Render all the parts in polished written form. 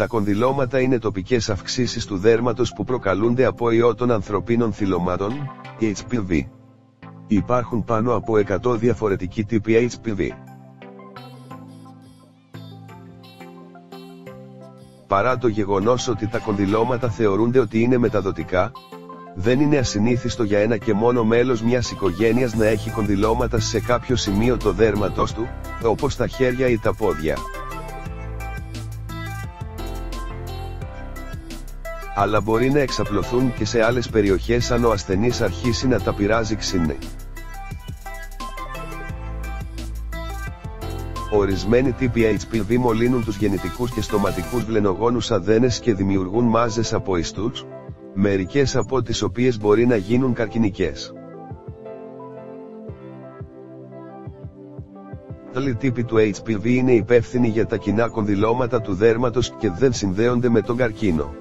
Τα κονδυλώματα είναι τοπικές αυξήσεις του δέρματος που προκαλούνται από ιό των ανθρωπίνων θυλωμάτων, HPV. Υπάρχουν πάνω από 100 διαφορετικοί τύποι HPV. Παρά το γεγονός ότι τα κονδυλώματα θεωρούνται ότι είναι μεταδοτικά, δεν είναι ασυνήθιστο για ένα και μόνο μέλος μιας οικογένειας να έχει κονδυλώματα σε κάποιο σημείο το δέρματος του, όπως τα χέρια ή τα πόδια. Αλλά μπορεί να εξαπλωθούν και σε άλλες περιοχές αν ο ασθενής αρχίσει να τα πειράζει ξύνη. Ορισμένοι τύποι HPV μολύνουν τους γεννητικούς και στοματικούς βλενογόνους αδένες και δημιουργούν μάζες από ιστούς, μερικές από τις οποίες μπορεί να γίνουν καρκινικές. Άλλοι τύποι του HPV είναι υπεύθυνοι για τα κοινά κονδυλώματα του δέρματος και δεν συνδέονται με τον καρκίνο.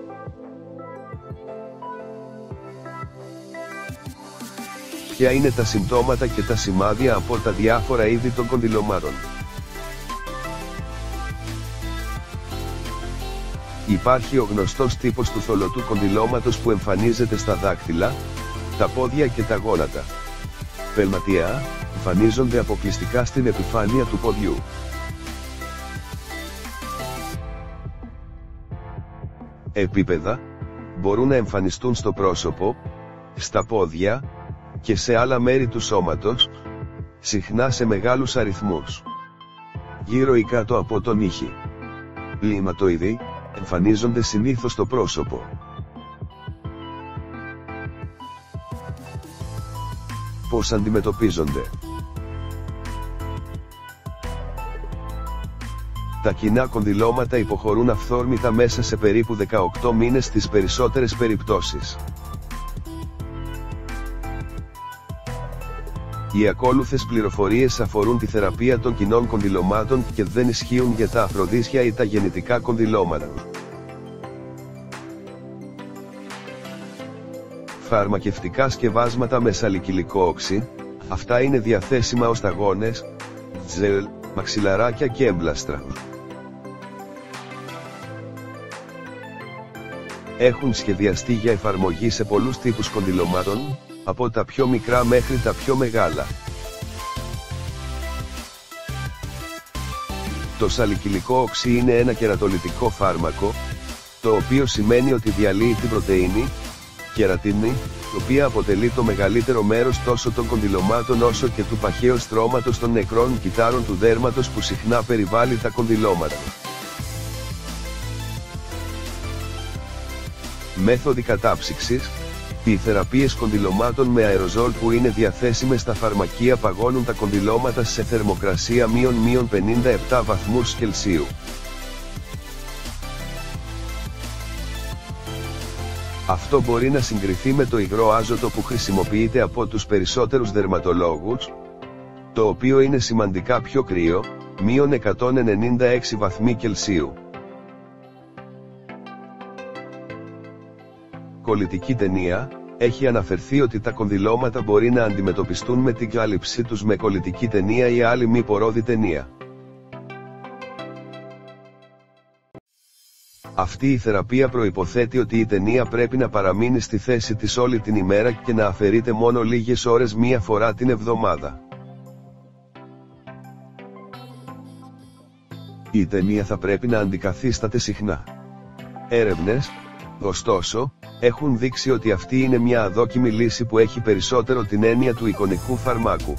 Ποια είναι τα συμπτώματα και τα σημάδια από τα διάφορα είδη των κονδυλωμάτων? Υπάρχει ο γνωστός τύπος του θολωτού κονδυλώματος που εμφανίζεται στα δάκτυλα, τα πόδια και τα γόνατα. Πελματεία, εμφανίζονται αποκλειστικά στην επιφάνεια του ποδιού. Επίπεδα, μπορούν να εμφανιστούν στο πρόσωπο, στα πόδια και σε άλλα μέρη του σώματος, συχνά σε μεγάλους αριθμούς. Γύρω ή κάτω από τον ήχη. Λιματοειδή, εμφανίζονται συνήθως στο πρόσωπο. Πώς αντιμετωπίζονται? Τα κοινά κονδυλώματα υποχωρούν αυθόρμητα μέσα σε περίπου 18 μήνες στις περισσότερες περιπτώσεις. Οι ακόλουθες πληροφορίες αφορούν τη θεραπεία των κοινών κονδυλωμάτων και δεν ισχύουν για τα αφροδίσια ή τα γεννητικά κονδυλώματα. Φαρμακευτικά σκευάσματα με σαλικυλικό όξι, αυτά είναι διαθέσιμα ως σταγόνες, τζελ, μαξιλαράκια και έμπλαστρα. Έχουν σχεδιαστεί για εφαρμογή σε πολλούς τύπους κονδυλωμάτων, από τα πιο μικρά μέχρι τα πιο μεγάλα. Το σαλικυλικό όξι είναι ένα κερατολιτικό φάρμακο, το οποίο σημαίνει ότι διαλύει την πρωτεΐνη, κερατίνη, η οποία αποτελεί το μεγαλύτερο μέρος τόσο των κονδυλωμάτων όσο και του παχαίου στρώματος των νεκρών κυτάρων του δέρματος που συχνά περιβάλλει τα κονδυλώματα. Μέθοδοι κατάψυξης. Οι θεραπείες κονδυλωμάτων με αεροζόλ που είναι διαθέσιμες στα φαρμακεία παγώνουν τα κονδυλώματα σε θερμοκρασία -57 βαθμούς Κελσίου. Αυτό μπορεί να συγκριθεί με το υγρό άζωτο που χρησιμοποιείται από τους περισσότερους δερματολόγους, το οποίο είναι σημαντικά πιο κρύο, -196 βαθμοί Κελσίου. Κολλητική ταινία. Έχει αναφερθεί ότι τα κονδυλώματα μπορεί να αντιμετωπιστούν με την κάλυψή τους με κολλητική ταινία ή άλλη μη πορόδη ταινία. Αυτή η θεραπεία προϋποθέτει ότι η ταινία πρέπει να παραμείνει στη θέση της όλη την ημέρα και να αφαιρείται μόνο λίγες ώρες μία φορά την εβδομάδα. Η ταινία θα πρέπει να αντικαθίσταται συχνά. Έρευνες, ωστόσο, έχουν δείξει ότι αυτή είναι μια αδόκιμη λύση που έχει περισσότερο την έννοια του εικονικού φαρμάκου.